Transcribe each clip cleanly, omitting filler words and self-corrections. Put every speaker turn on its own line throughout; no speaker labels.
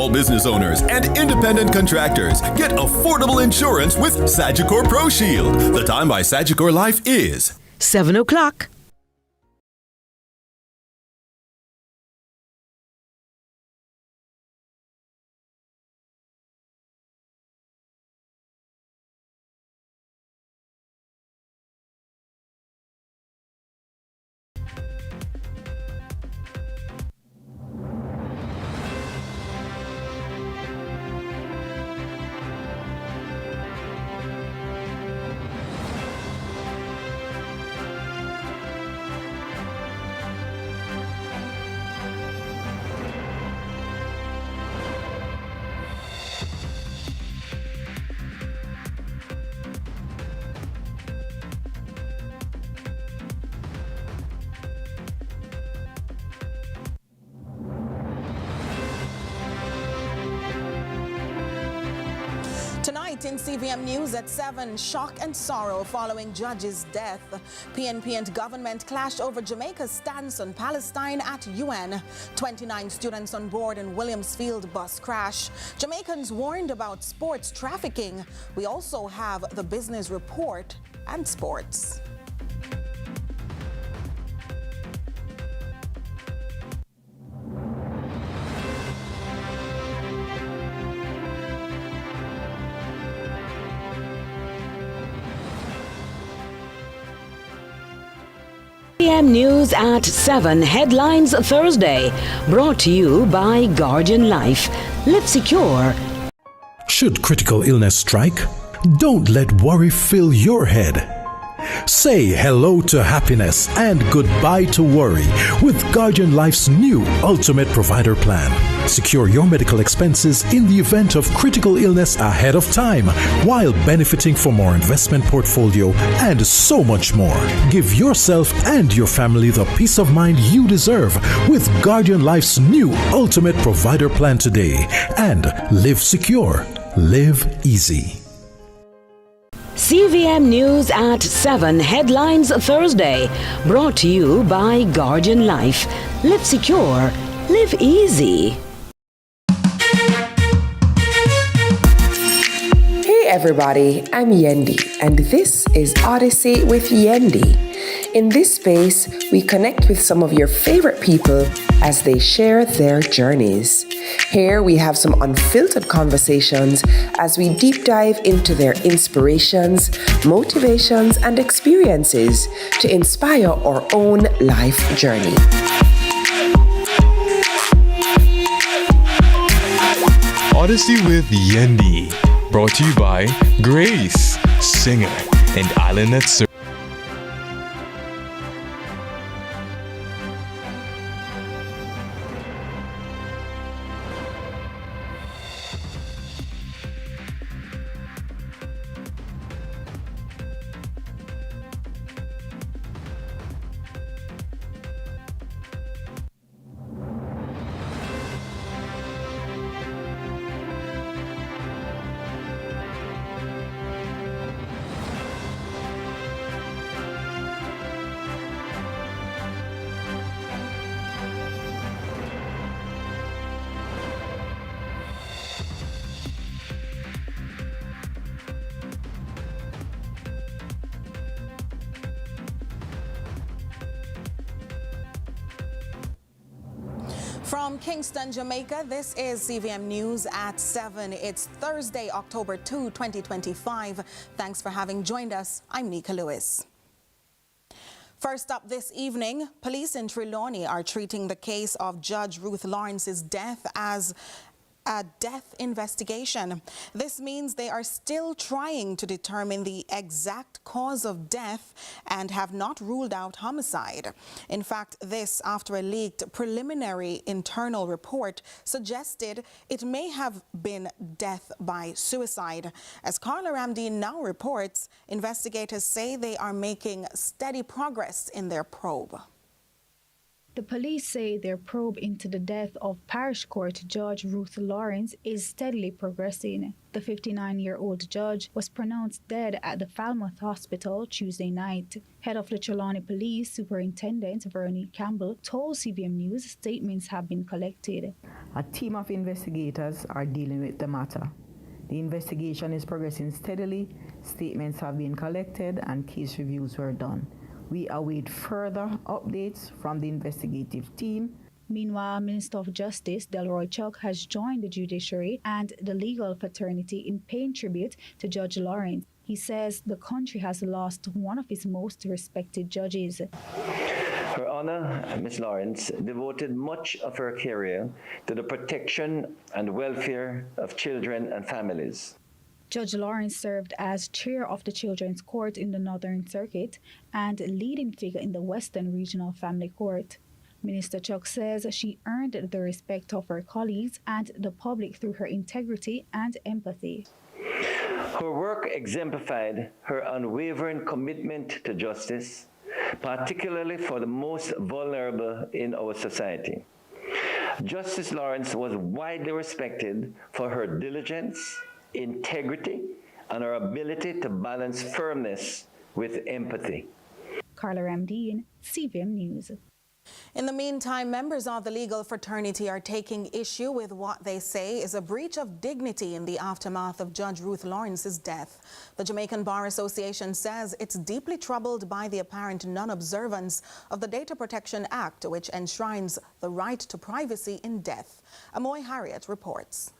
All business owners and independent contractors get affordable insurance with Sagicor Pro Shield. The time by Sagicor Life is
7 o'clock.
Tonight in CVM News at 7, shock and sorrow following judge's death. PNP and government clashed over Jamaica's stance on Palestine at UN. 29 students on board in Williamsfield bus crash. Jamaicans warned about sports trafficking. We also have the business report and sports.
CVM News at 7, headlines Thursday, brought to you by Guardian Life. Live secure.
Should critical illness strike, don't let worry fill your head. Say hello to happiness and goodbye to worry with Guardian Life's new Ultimate Provider Plan. Secure your medical expenses in the event of critical illness ahead of time while benefiting from more investment portfolio and so much more. Give yourself and your family the peace of mind you deserve with Guardian Life's new Ultimate Provider Plan today. And live secure, live easy.
CVM News at 7, headlines Thursday, brought to you by Guardian Life. Live secure, live easy.
Hey everybody, I'm Yendi, and this is Odyssey with Yendi. In this space, we connect with some of your favorite people as they share their journeys. Here we have some unfiltered conversations as we deep dive into their inspirations, motivations, and experiences to inspire our own life journey.
Odyssey with Yendi, brought to you by Grace, singer and Island at Sur.
From Kingston, Jamaica, this is CVM News at 7. It's Thursday, October 2, 2025. Thanks for having joined us. I'm Nika Lewis. First up this evening, police in Trelawney are treating the case of Judge Ruth Lawrence's death as a death investigation. This means they are still trying to determine the exact cause of death and have not ruled out homicide. In fact, this after a leaked preliminary internal report suggested it may have been death by suicide. As Carla Ramdeen now reports, investigators say they are making steady progress in their probe.
The police say their probe into the death of Parish Court Judge Ruth Lawrence is steadily progressing. The 59-year-old judge was pronounced dead at the Falmouth Hospital Tuesday night. Head of the Trelawney Police Superintendent Vernie Campbell told CVM News statements have been collected.
A team of investigators are dealing with the matter. The investigation is progressing steadily, statements have been collected, and case reviews were done. We await further updates from the investigative team.
Meanwhile, Minister of Justice Delroy Chuck has joined the judiciary and the legal fraternity in paying tribute to Judge Lawrence. He says the country has lost one of its most respected judges.
Her Honor, Ms. Lawrence, devoted much of her career to the protection and welfare of children and families.
Judge Lawrence served as chair of the Children's Court in the Northern Circuit and leading figure in the Western Regional Family Court. Minister Chuck says she earned the respect of her colleagues and the public through her integrity and empathy.
Her work exemplified her unwavering commitment to justice, particularly for the most vulnerable in our society. Justice Lawrence was widely respected for her diligence, integrity, and her ability to balance firmness with empathy.
Carla Ramdeen, CVM News.
In the meantime, members of the legal fraternity are taking issue with what they say is a breach of dignity in the aftermath of Judge Ruth Lawrence's death. The Jamaican Bar Association says it's deeply troubled by the apparent non-observance of the Data Protection Act, which enshrines the right to privacy in death. Amoy Harriet reports.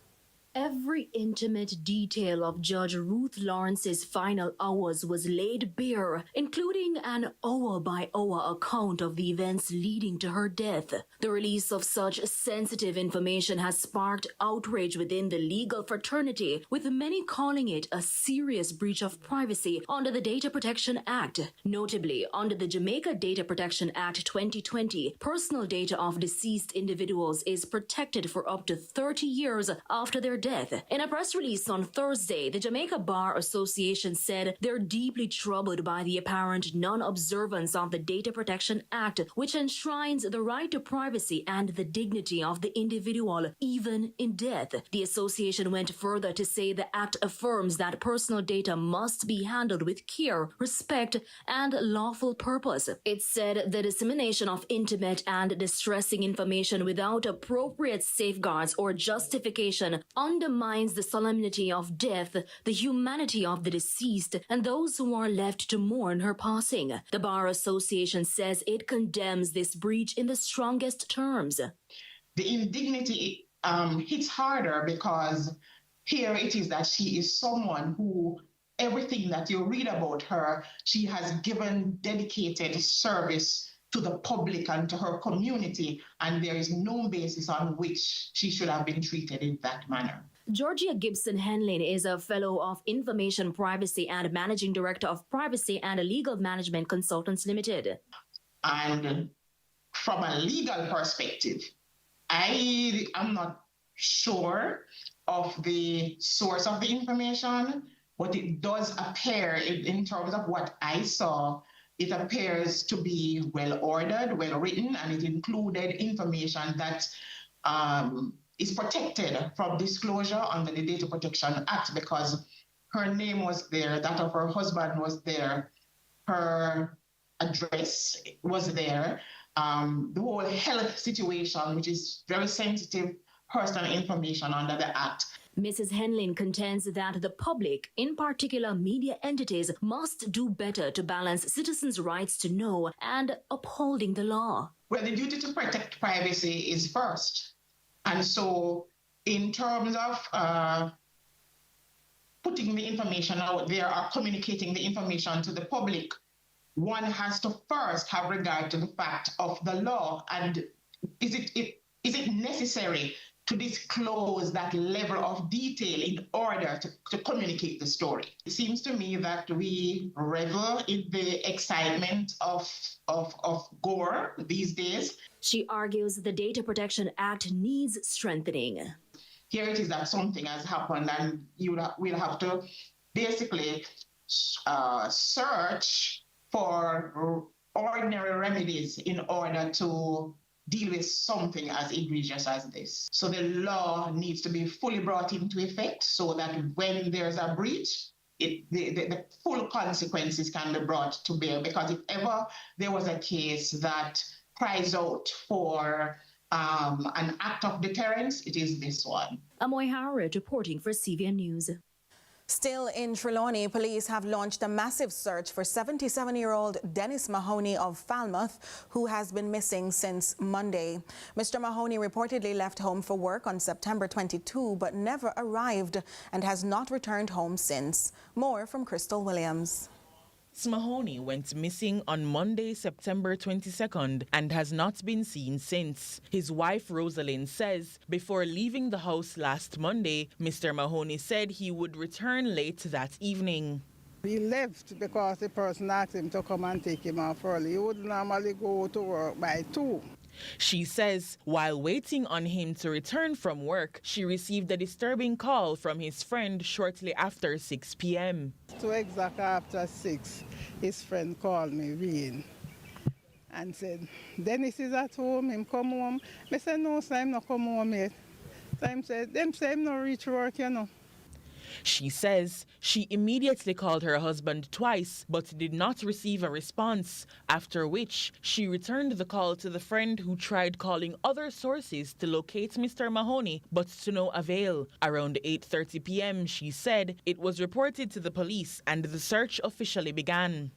Every intimate detail of Judge Ruth Lawrence's final hours was laid bare, including an hour-by-hour account of the events leading to her death. The release of such sensitive information has sparked outrage within the legal fraternity, with many calling it a serious breach of privacy under the Data Protection Act. Notably, under the Jamaica Data Protection Act 2020, personal data of deceased individuals is protected for up to 30 years after their death. In a press release on Thursday, the Jamaica Bar Association said they're deeply troubled by the apparent non-observance of the Data Protection Act, which enshrines the right to privacy and the dignity of the individual, even in death. The association went further to say the Act affirms that personal data must be handled with care, respect, and lawful purpose. It said the dissemination of intimate and distressing information without appropriate safeguards or justification undermines the solemnity of death, the humanity of the deceased, and those who are left to mourn her passing. The Bar Association says it condemns this breach in the strongest terms.
The indignity hits harder because here it is that she is someone who, everything that you read about her, she has given dedicated service to the public and to her community, and there is no basis on which she should have been treated in that manner.
Georgia Gibson Henlin is a fellow of Information Privacy and Managing Director of Privacy and Legal Management Consultants Limited.
And from a legal perspective, I am not sure of the source of the information, but it does appear, in terms of what I saw, it appears to be well ordered, well written, and it included information that is protected from disclosure under the Data Protection Act, because her name was there, that of her husband was there, her address was there, the whole health situation, which is very sensitive personal information under the Act.
Mrs. Henlin contends that the public, in particular media entities, must do better to balance citizens' rights to know and upholding the law.
Well, the duty to protect privacy is first. And so in terms of putting the information out there or communicating the information to the public, one has to first have regard to the fact of the law. And is it necessary to disclose that level of detail in order to communicate the story? It seems to me that we revel in the excitement of gore these days.
She argues the Data Protection Act needs strengthening.
Here it is that something has happened, and we'll have to basically search for ordinary remedies in order to deal with something as egregious as this. So the law needs to be fully brought into effect so that when there's a breach, the full consequences can be brought to bear. Because if ever there was a case that cries out for an act of deterrence, it is this one.
Amoy Howard reporting for CVM News.
Still in Trelawney, police have launched a massive search for 77-year-old Dennis Mahoney of Falmouth, who has been missing since Monday. Mr. Mahoney reportedly left home for work on September 22, but never arrived and has not returned home since. More from Crystal Williams.
Mahoney went missing on Monday, September 22nd and has not been seen since. His wife, Rosalind, says before leaving the house last Monday, Mr. Mahoney said he would return late that evening.
He left because the person asked him to come and take him off early. He would normally go to work by 2.
She says while waiting on him to return from work, she received a disturbing call from his friend shortly after 6 p.m.
So exactly after 6, his friend called me, Wayne, and said, Dennis is at home, him come home. I said, no, sir, him not come home yet. So him said, them say him not reach work, you know.
She says she immediately called her husband twice but did not receive a response, after which she returned the call to the friend who tried calling other sources to locate Mr. Mahoney, but to no avail. Around 8:30 p.m., she said it was reported to the police and the search officially began.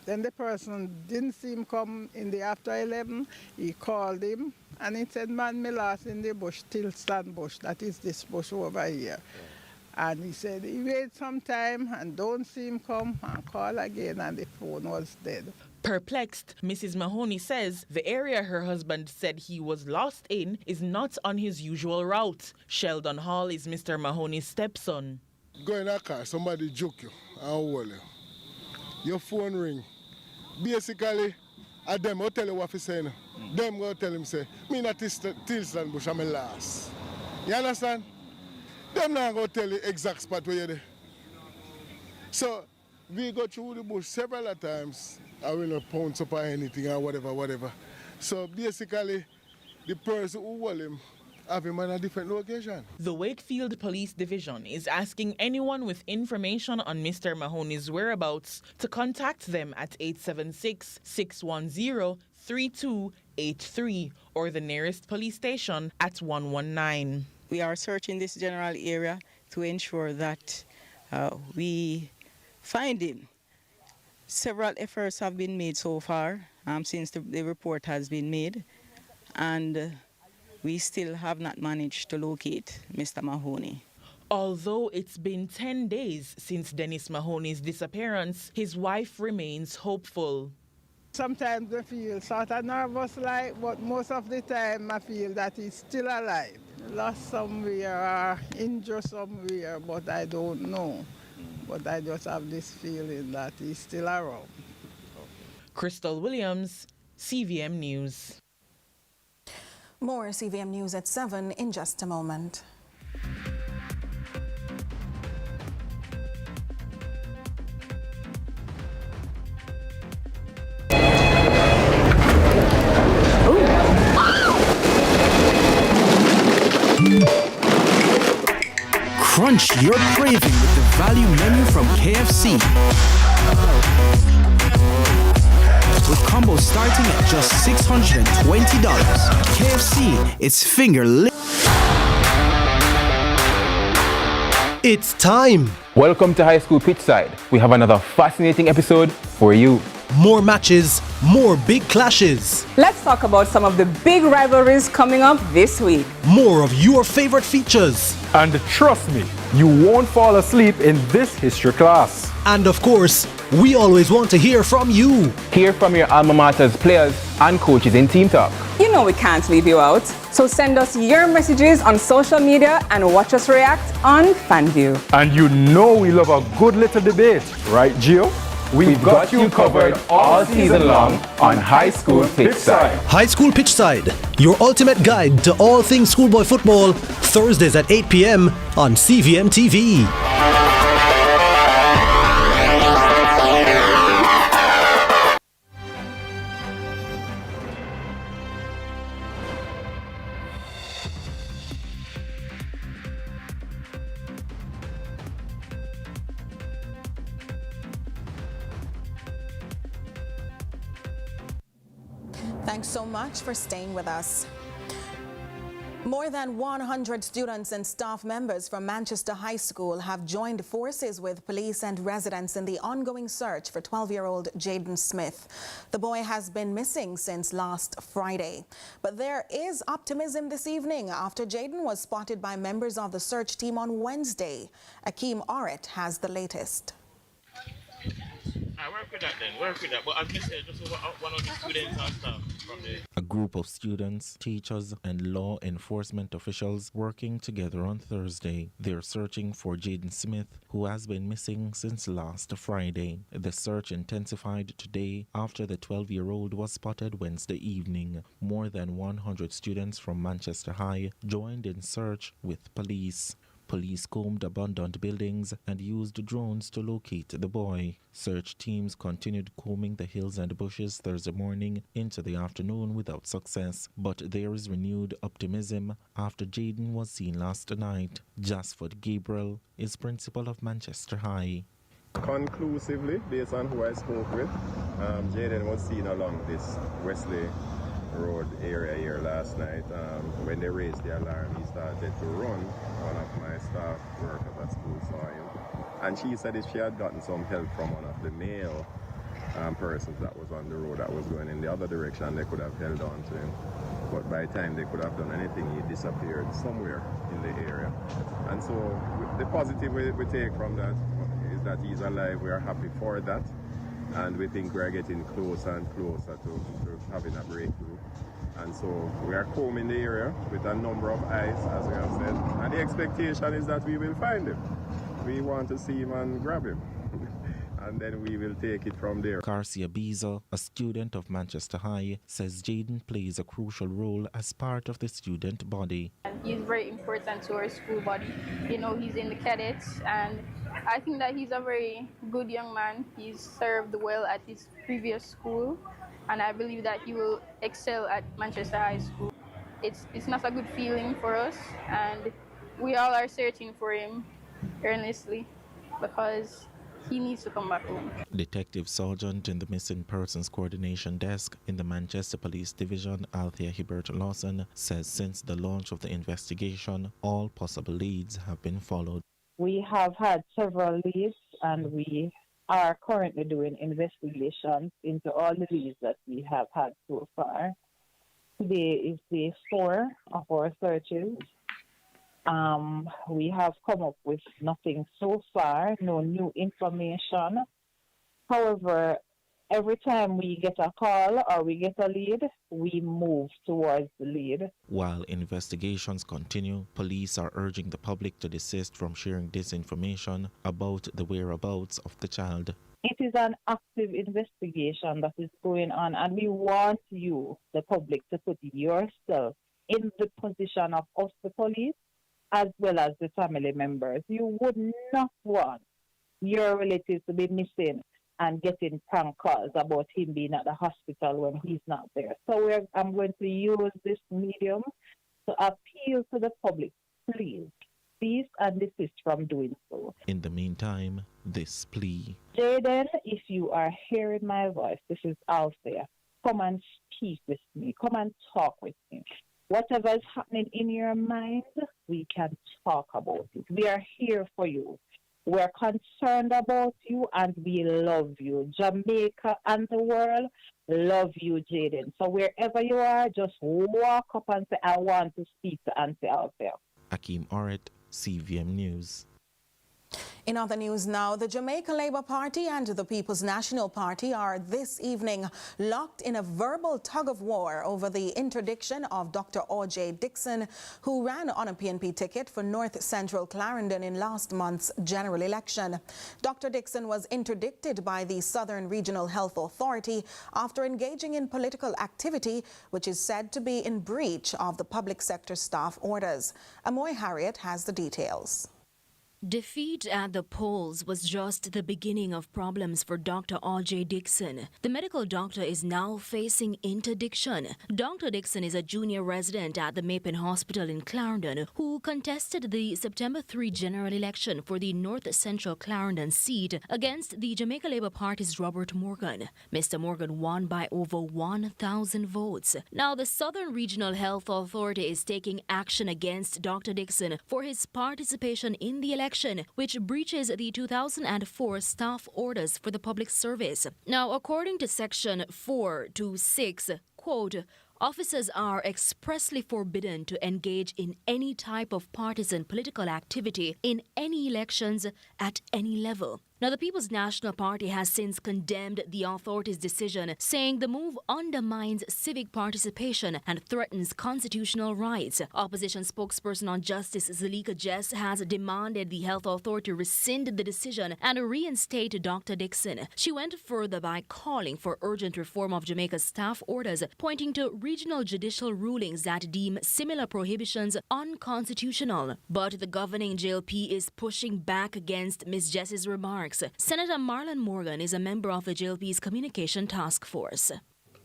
Then the person didn't see him come in the after 11. He called him and he said, man, me lost in the bush, Tilston bush, that is this bush over here. And he said he wait some time and don't see him come and call again, and the phone was dead.
Perplexed, Mrs. Mahoney says the area her husband said he was lost in is not on his usual route. Sheldon Hall is Mr. Mahoney's stepson.
Go in a car, somebody joke you and hold you. Your phone ring. Basically, them will tell you what he's saying. Them will tell him, say, me not Tilston bush, I'm last. You understand? Them not going to tell you exact spot where you're there. So, we go through the bush several times. I will not pounce up or anything or whatever. So, basically, the person who hold him have him on a different location.
The Wakefield Police Division is asking anyone with information on Mr. Mahoney's whereabouts to contact them at 876-610-3283 or the nearest police station at 119.
We are searching this general area to ensure that we find him. Several efforts have been made so far since the report has been made, and we still have not managed to locate Mr. Mahoney.
Although it's been 10 days since Dennis Mahoney's disappearance, his wife remains hopeful.
Sometimes I feel sort of nervous like, but most of the time I feel that he's still alive. Lost somewhere or injured somewhere, but I don't know. But I just have this feeling that he's still around.
Crystal Williams, CVM News.
More CVM News at 7 in just a moment.
Crunch your craving with the value menu from KFC. With combos starting at just $620. KFC, it's finger lit.
It's time.
Welcome to High School Pitchside. We have another fascinating episode for you.
More matches, more big clashes.
Let's talk about some of the big rivalries coming up this week.
More of your favorite features.
And trust me, you won't fall asleep in this history class.
And of course, we always want to hear from you.
Hear from your alma mater's players and coaches in Team Talk.
You know we can't leave you out. So send us your messages on social media and watch us react on FanView.
And you know we love a good little debate, right, Gio?
We've got you covered all season long on High School Pitchside.
High School Pitchside, your ultimate guide to all things schoolboy football, Thursdays at 8 p.m. on CVM TV.
Thanks so much for staying with us. More than 100 students and staff members from Manchester High School have joined forces with police and residents in the ongoing search for 12-year-old Jaden Smith. The boy has been missing since last Friday. But there is optimism this evening after Jaden was spotted by members of the search team on Wednesday. Akeem Oret has the latest.
Work with that then, work with that. But as I said, just one of the students and staff from there.
A group of students, teachers and law enforcement officials working together on Thursday. They're searching for Jaden Smith, who has been missing since last Friday. The search intensified today after the 12-year-old was spotted Wednesday evening. More than 100 students from Manchester High joined in search with police. Police combed abandoned buildings and used drones to locate the boy. Search teams continued combing the hills and bushes Thursday morning into the afternoon without success. But there is renewed optimism after Jaden was seen last night. Jasford Gabriel is principal of Manchester High.
Conclusively, based on who I spoke with, Jaden was seen along this Wesley Road area here last night. When they raised the alarm, he started to run. One of my staff workers at school saw him, and she said that she had gotten some help from one of the male persons that was on the road that was going in the other direction. They could have held on to him, but by the time they could have done anything, he disappeared somewhere in the area. And so the positive we take from that is that he's alive. We are happy for that, and we think we are getting closer and closer to having a breakthrough. And so we are combing the area with a number of eyes, as we have said, and the expectation is that we will find him. We want to see him and grab him, and then we will take it from there.
Garcia Beezer, a student of Manchester High, says Jaden plays a crucial role as part of the student body.
He's very important to our school body. You know, he's in the cadets, and I think that he's a very good young man. He's served well at his previous school, and I believe that he will excel at Manchester High School. It's not a good feeling for us, and we all are searching for him earnestly because he needs to come back home.
Detective Sergeant in the Missing Persons Coordination Desk in the Manchester Police Division, Althea Hibbert Lawson, says since the launch of the investigation, all possible leads have been followed.
We have had several leads, and we are currently doing investigations into all the leads that we have had so far. Today is day 4 of our searches. We have come up with nothing so far, no new information. However, every time we get a call or we get a lead, we move towards the lead.
While investigations continue, police are urging the public to desist from sharing disinformation about the whereabouts of the child.
It is an active investigation that is going on, and we want you, the public, to put yourself in the position of us, the police, as well as the family members. You would not want your relatives to be missing and getting prank calls about him being at the hospital when he's not there. So I'm going to use this medium to appeal to the public, please, cease and desist from doing so.
In the meantime, this plea.
Jaden, if you are hearing my voice, this is Althea. Come and speak with me. Come and talk with me. Whatever is happening in your mind, we can talk about it. We are here for you. We're concerned about you, and we love you. Jamaica and the world love you, Jaden. So wherever you are, just walk up and say, I want to speak to Auntie Althea.
Akeem Oret, CVM News.
In other news now, the Jamaica Labour Party and the People's National Party are this evening locked in a verbal tug-of-war over the interdiction of Dr. O.J. Dixon, who ran on a PNP ticket for North Central Clarendon in last month's general election. Dr. Dixon was interdicted by the Southern Regional Health Authority after engaging in political activity, which is said to be in breach of the public sector staff orders. Amoy Harriet has the details.
Defeat at the polls was just the beginning of problems for Dr. R.J. Dixon. The medical doctor is now facing interdiction. Dr. Dixon is a junior resident at the Mapen Hospital in Clarendon who contested the September 3 general election for the North Central Clarendon seat against the Jamaica Labour Party's Robert Morgan. Mr. Morgan won by over 1,000 votes. Now, the Southern Regional Health Authority is taking action against Dr. Dixon for his participation in the election, which breaches the 2004 staff orders for the public service. Now, according to Section 426, quote, officers are expressly forbidden to engage in any type of partisan political activity in any elections at any level. Now, the People's National Party has since condemned the authority's decision, saying the move undermines civic participation and threatens constitutional rights. Opposition spokesperson on Justice Zalika Jess has demanded the health authority rescind the decision and reinstate Dr. Dixon. She went further by calling for urgent reform of Jamaica's staff orders, pointing to regional judicial rulings that deem similar prohibitions unconstitutional. But the governing JLP is pushing back against Ms. Jess's remarks. Senator Marlon Morgan is a member of the JLP's Communication Task Force.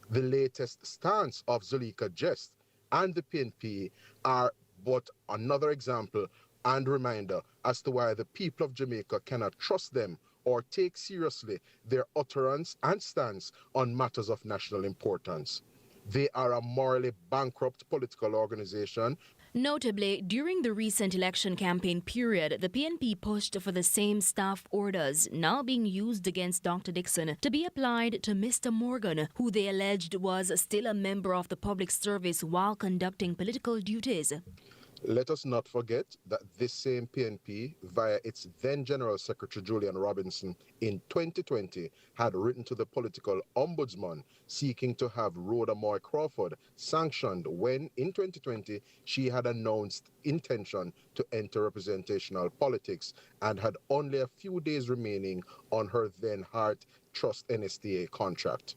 The latest stance of Zalika Jess and the PNP are but another example and reminder as to why the people of Jamaica cannot trust them or take seriously their utterance and stance on matters of national importance. They are a morally bankrupt political organization.
Notably, during the recent election campaign period, the PNP pushed for the same staff orders now being used against Dr. Dixon to be applied to Mr. Morgan, who they alleged was still a member of the public service while conducting political duties.
Let us not forget that this same PNP, via its then General Secretary Julian Robinson, in 2020 had written to the political ombudsman seeking to have Rhoda Moy Crawford sanctioned when, in 2020, she had announced intention to enter representational politics and had only a few days remaining on her then Heart Trust NSTA contract.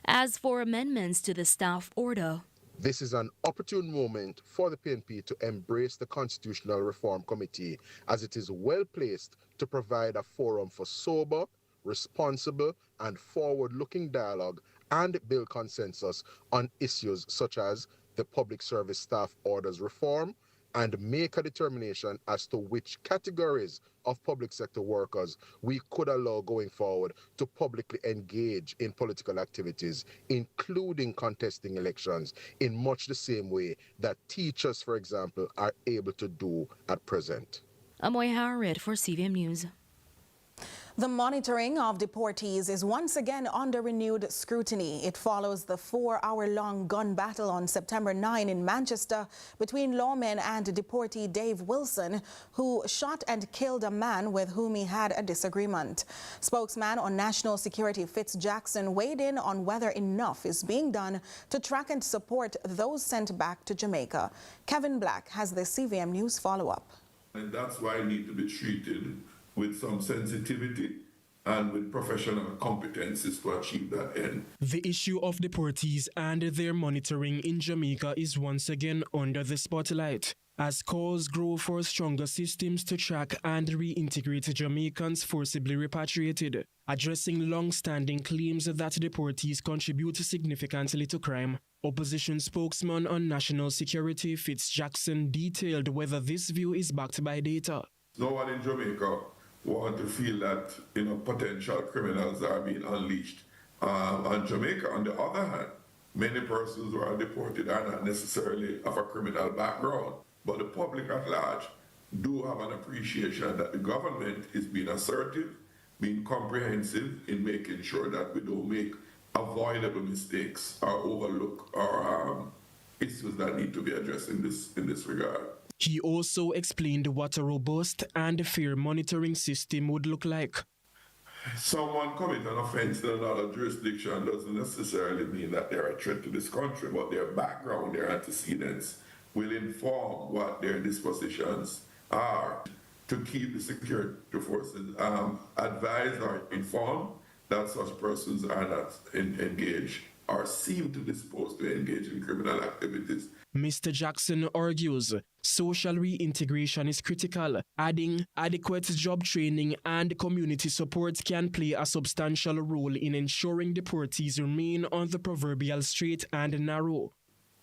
As for amendments to the staff order,
this is an opportune moment for the PNP to embrace the Constitutional Reform Committee, as it is well placed to provide a forum for sober, responsible, and forward-looking dialogue and build consensus on issues such as the Public Service Staff Orders reform, and make a determination as to which categories of public sector workers we could allow going forward to publicly engage in political activities, including contesting elections, in much the same way that teachers, for example, are able to do at present.
Amoy Harriet for CVM News.
The monitoring of deportees is once again under renewed scrutiny. It follows the 4-hour-long gun battle on September 9 in Manchester between lawmen and deportee Dave Wilson, who shot and killed a man with whom he had a disagreement. Spokesman on national security Fitz Jackson weighed in on whether enough is being done to track and support those sent back to Jamaica. Kevin Black has the CVM News follow-up.
And that's why I need to be treated with some sensitivity and with professional competencies to achieve that end.
The issue of deportees and their monitoring in Jamaica is once again under the spotlight, as calls grow for stronger systems to track and reintegrate Jamaicans forcibly repatriated, addressing long-standing claims that deportees contribute significantly to crime. Opposition spokesman on national security Fitz Jackson detailed whether this view is backed by data.
No one in Jamaica want to feel that potential criminals are being unleashed on Jamaica. On the other hand, many persons who are deported are not necessarily of a criminal background, but the public at large do have an appreciation that the government is being assertive, being comprehensive in making sure that we don't make avoidable mistakes or overlook or issues that need to be addressed in this regard.
He also explained what a robust and fair monitoring system would look like.
Someone commit an offense in another jurisdiction doesn't necessarily mean that they're a threat to this country, but their background, their antecedents will inform what their dispositions are. To keep the security forces advised or informed that such persons are not engaged or seem to dispose to engage in criminal activities.
Mr. Jackson argues Social reintegration is critical, adding adequate job training and community support can play a substantial role in ensuring deportees remain on the proverbial straight and narrow.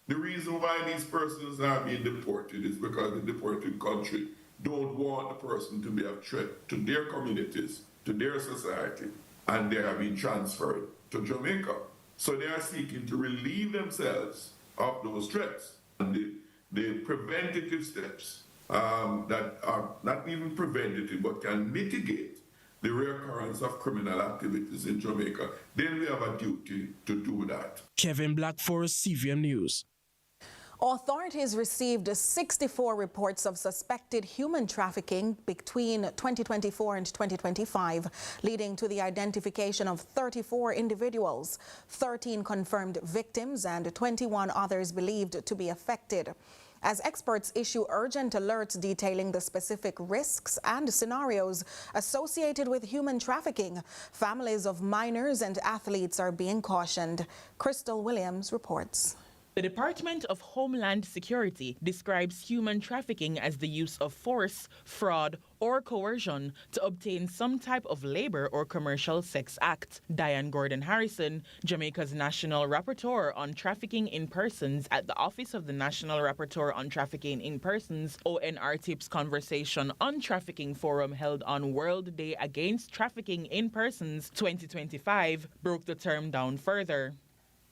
The reason why these persons are being deported is because the deported country don't want the person to be a threat to their communities, to their society, and they are being transferred to Jamaica. So they are seeking to relieve themselves of those threats. And the preventative steps that are not even preventative but can mitigate the reoccurrence of criminal activities in Jamaica, then we have a duty to do that.
Kevin Blackford, CVM News.
Authorities received 64 reports of suspected human trafficking between 2024 and 2025, leading to the identification of 34 individuals, 13 confirmed victims, and 21 others believed to be affected. As experts issue urgent alerts detailing the specific risks and scenarios associated with human trafficking, families of minors and athletes are being cautioned. Crystal Williams reports.
The Department of Homeland Security describes human trafficking as the use of force, fraud, or coercion to obtain some type of labor or commercial sex act. Diane Gordon Harrison, Jamaica's National Rapporteur on Trafficking in Persons at the Office of the National Rapporteur on Trafficking in Persons, ONRTIP's Conversation on Trafficking Forum held on World Day Against Trafficking in Persons 2025, broke the term down further.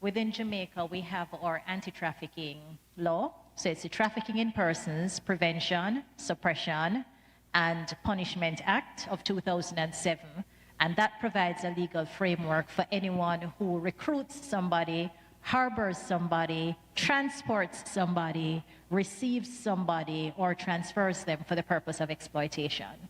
Within Jamaica, we have our anti-trafficking law. So it's the Trafficking in Persons Prevention, Suppression, and Punishment Act of 2007. And that provides a legal framework for anyone who recruits somebody, harbors somebody, transports somebody, receives somebody, or transfers them for the purpose of exploitation.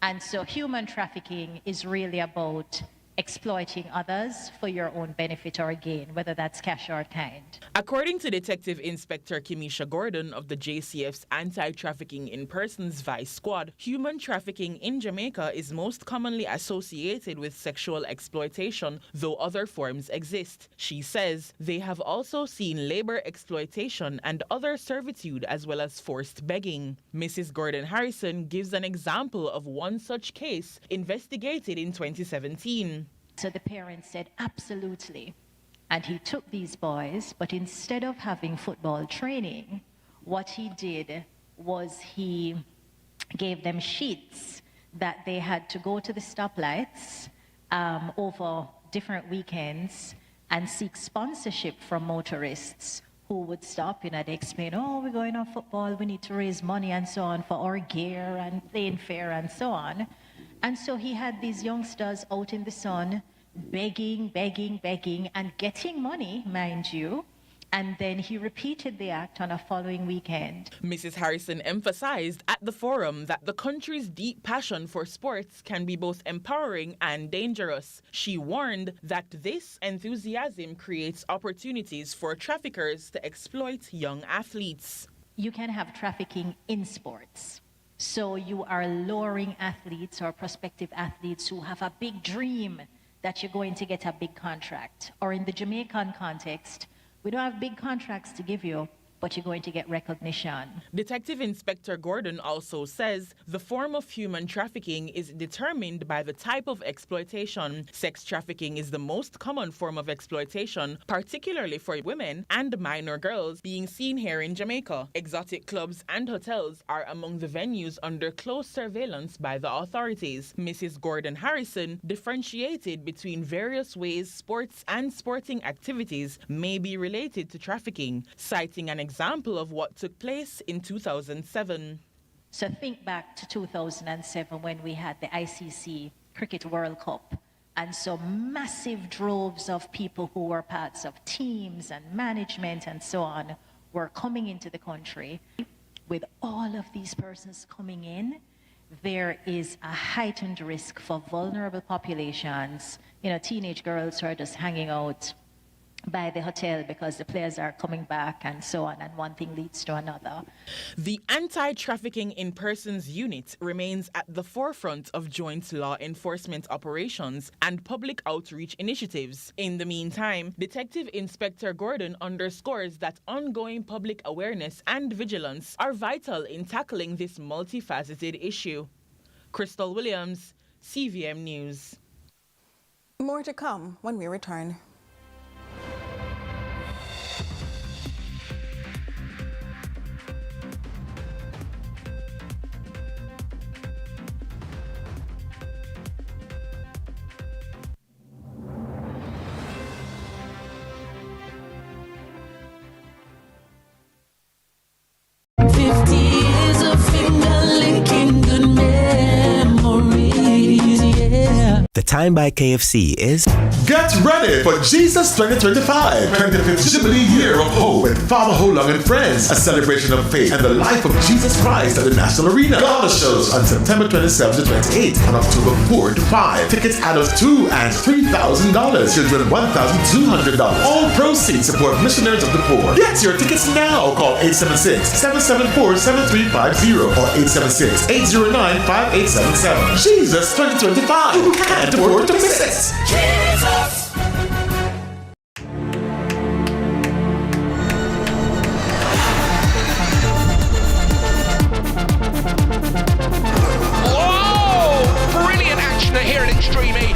And so human trafficking is really about exploiting others for your own benefit or gain, whether that's cash or kind.
According to Detective Inspector Kimisha Gordon of the JCF's Anti-Trafficking in Persons Vice Squad, human trafficking in Jamaica is most commonly associated with sexual exploitation, though other forms exist. She says they have also seen labor exploitation and other servitude as well as forced begging. Mrs. Gordon Harrison gives an example of one such case investigated in 2017.
So the parents said, absolutely. And he took these boys, but instead of having football training, what he did was he gave them sheets that they had to go to the stoplights over different weekends and seek sponsorship from motorists who would stop, they explain, oh, we're going on football, we need to raise money and so on for our gear and plane fare and so on. And so he had these youngsters out in the sun begging, and getting money, mind you. And then he repeated the act on a following weekend.
Mrs. Harrison emphasized at the forum that the country's deep passion for sports can be both empowering and dangerous. She warned that this enthusiasm creates opportunities for traffickers to exploit young athletes.
You can have trafficking in sports. So you are luring athletes or prospective athletes who have a big dream that you're going to get a big contract. Or in the Jamaican context, we don't have big contracts to give you, but you're going to get recognition.
Detective Inspector Gordon also says the form of human trafficking is determined by the type of exploitation. Sex trafficking is the most common form of exploitation, particularly for women and minor girls being seen here in Jamaica. Exotic clubs and hotels are among the venues under close surveillance by the authorities. Mrs. Gordon Harrison differentiated between various ways sports and sporting activities may be related to trafficking, citing an example of what took place in 2007.
So think back to 2007 when we had the ICC Cricket World Cup. And so massive droves of people who were parts of teams and management and so on were coming into the country. With all of these persons coming in, there is a heightened risk for vulnerable populations, teenage girls who are just hanging out by the hotel because the players are coming back and so on, and one thing leads to another.
The Anti-Trafficking in Persons Unit remains at the forefront of joint law enforcement operations and public outreach initiatives. In the meantime, Detective Inspector Gordon underscores that ongoing public awareness and vigilance are vital in tackling this multifaceted issue. Crystal Williams, CVM News.
More to come when we return.
The Time by KFC is...
Get ready for Jesus 2025, 25th Jubilee Year of Hope with Father Holong and Friends, a celebration of faith and the life of Jesus Christ at the National Arena. Gala shows on September 27 to 28 and October 4 to 5. Tickets adults $2,000 and $3,000, children $1,200. All proceeds support missionaries of the poor. Get your tickets now. Call 876-774-7350 or 876-809-5877. Jesus 2025. You can't afford to miss it. Jesus.
Whoa! Brilliant action here at Extreme E.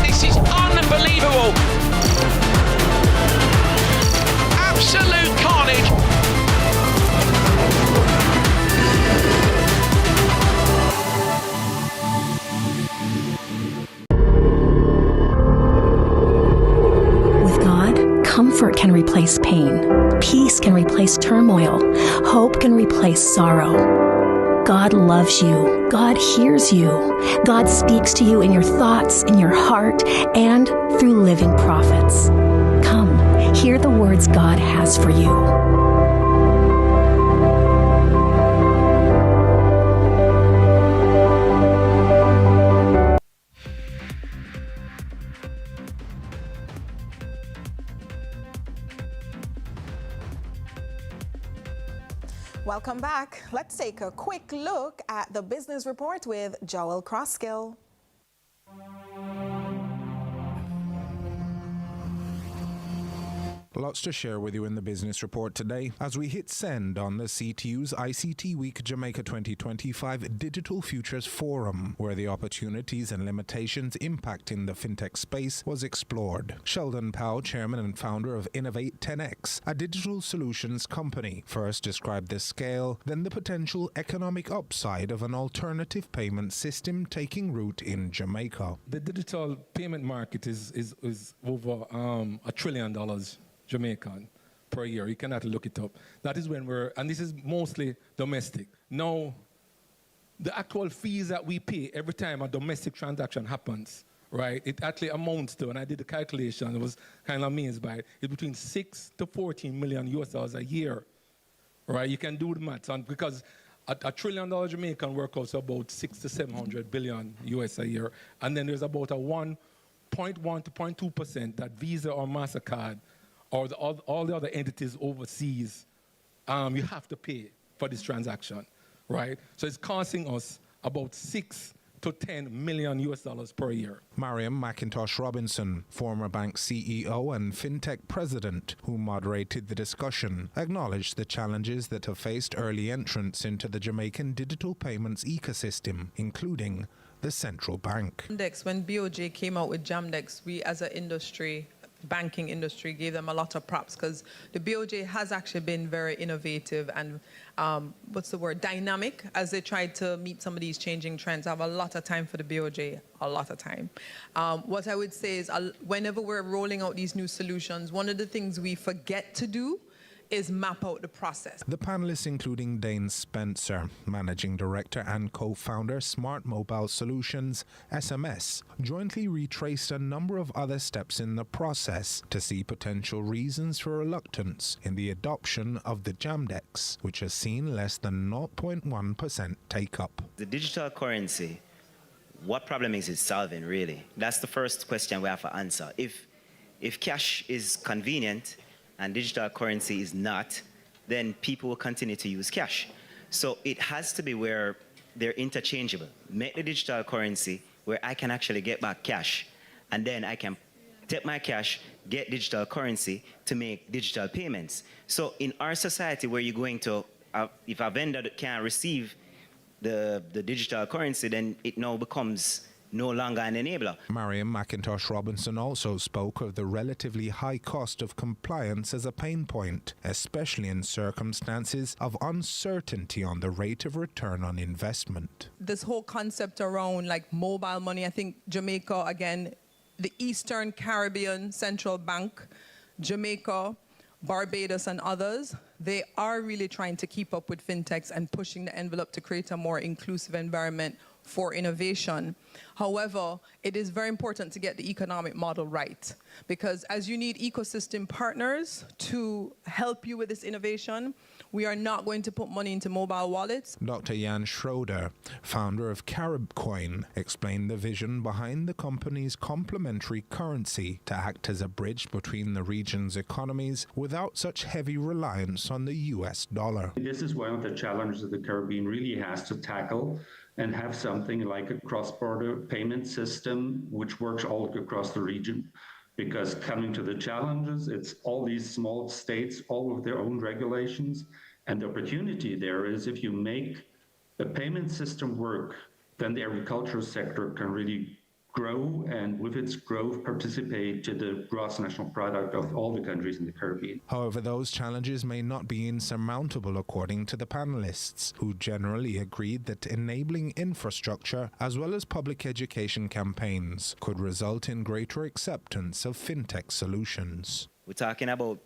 This is unbelievable. Absolute carnage.
Comfort can replace pain. Peace can replace turmoil. Hope can replace sorrow. God loves you. God hears you. God speaks to you in your thoughts, in your heart, and through living prophets. Come, hear the words God has for you.
Welcome back. Let's take a quick look at the business report with Joel Crosskill.
Lots to share with you in the business report today as we hit send on the CTU's ICT Week Jamaica 2025 Digital Futures Forum, where the opportunities and limitations impacting the fintech space was explored. Sheldon Powell, chairman and founder of Innovate 10X, a digital solutions company, first described the scale, then the potential economic upside of an alternative payment system taking root in Jamaica.
The digital payment market is over $1 trillion. Jamaican per year. You cannot look it up. That is when and this is mostly domestic. Now, the actual fees that we pay every time a domestic transaction happens, right, it actually amounts to, and I did the calculation, it was kind of amazed by it, it's between 6 to 14 million US dollars a year, right? You can do the maths, and because $1 trillion Jamaican work out to about 6 to 700 billion US a year, and then there's about a 1.1 to 0.2% that Visa or MasterCard or all the other entities overseas, you have to pay for this transaction, right? So it's costing us about 6 to 10 million US dollars per year.
Mariam McIntosh Robinson, former bank CEO and fintech president, who moderated the discussion, acknowledged the challenges that have faced early entrants into the Jamaican digital payments ecosystem, including the central bank.
When BOJ came out with Jamdex, we as an industry, banking industry, gave them a lot of props because the BOJ has actually been very innovative and dynamic as they tried to meet some of these changing trends. I have a lot of time for the BOJ, a lot of time. What I would say is whenever we're rolling out these new solutions, one of the things we forget to do is map out the process.
The panelists, including Dane Spencer, Managing Director and co-founder Smart Mobile Solutions, SMS, jointly retraced a number of other steps in the process to see potential reasons for reluctance in the adoption of the Jamdex, which has seen less than 0.1% take-up.
The digital currency
what problem is it solving, really? That's the first question we have to answer. If cash is convenient and digital currency is not, then people will continue to use cash. So it has to be where they're interchangeable. Make the digital currency where I can actually get back cash, and then I can take my cash, get digital currency to make digital payments. So in our society where you're going to, if a vendor can't receive the digital currency, then it now becomes no longer an enabler.
Mariam McIntosh Robinson also spoke of the relatively high cost of compliance as a pain point, especially in circumstances of uncertainty on the rate of return on investment.
This whole concept around like mobile money, I think Jamaica, again, the Eastern Caribbean Central Bank, Jamaica, Barbados and others, they are really trying to keep up with fintechs and pushing the envelope to create a more inclusive environment for innovation. However, it is very important to get the economic model right, because as you need ecosystem partners to help you with this innovation, we are not going to put money into mobile wallets.
Dr. Jan Schroeder, founder of CaribCoin, explained the vision behind the company's complementary currency to act as a bridge between the region's economies without such heavy reliance on the US dollar.
This is one of the challenges that the Caribbean really has to tackle, and have something like a cross-border payment system which works all across the region. Because coming to the challenges, it's all these small states, all with their own regulations, and the opportunity there is if you make a payment system work, then the agricultural sector can really grow, and with its growth participate to the gross national product of all the countries in the Caribbean.
However, those challenges may not be insurmountable according to the panelists, who generally agreed that enabling infrastructure as well as public education campaigns could result in greater acceptance of fintech solutions.
We're talking about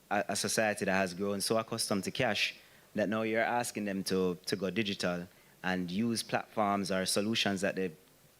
a society that has grown so accustomed to cash that now you're asking them to go digital and use platforms or solutions that they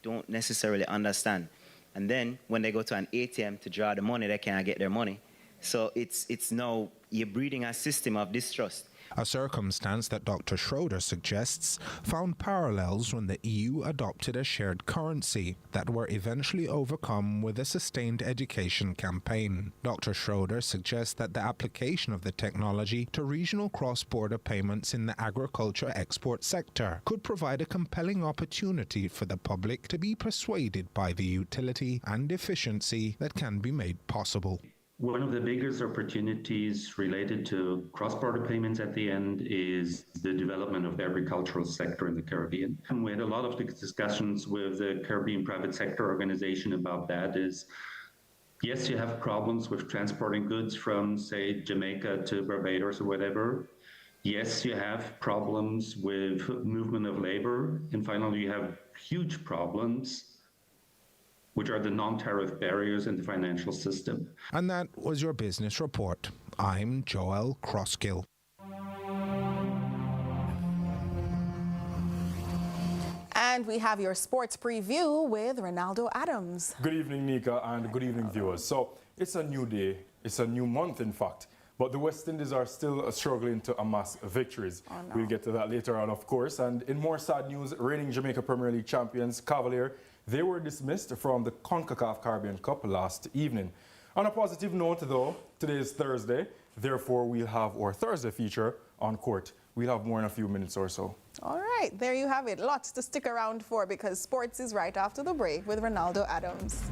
don't necessarily understand. And then when they go to an ATM to draw the money, they cannot get their money. So it's now you're breeding a system of distrust.
A circumstance that Dr. Schroeder suggests found parallels when the EU adopted a shared currency that were eventually overcome with a sustained education campaign. Dr. Schroeder suggests that the application of the technology to regional cross-border payments in the agriculture export sector could provide a compelling opportunity for the public to be persuaded by the utility and efficiency that can be made possible.
One of the biggest opportunities related to cross-border payments at the end is the development of the agricultural sector in the Caribbean. And we had a lot of discussions with the Caribbean Private Sector Organization about that. Is yes, you have problems with transporting goods from, say, Jamaica to Barbados or whatever. Yes, you have problems with movement of labor. And finally, you have huge problems, which are the non-tariff barriers in the financial system.
And that was your business report. I'm Joel Crosskill.
And we have your sports preview with Ronaldo Adams.
Good evening, Nika, and good evening, viewers. So it's a new day. It's a new month, in fact. But the West Indies are still struggling to amass victories. Oh, no. We'll get to that later on, of course. And in more sad news, reigning Jamaica Premier League champions Cavalier, they were dismissed from the CONCACAF Caribbean Cup last evening. On a positive note, though, today is Thursday. Therefore, we'll have our Thursday feature on court. We'll have more in a few minutes or so.
All right, there you have it. Lots to stick around for, because sports is right after the break with Ronaldo Adams.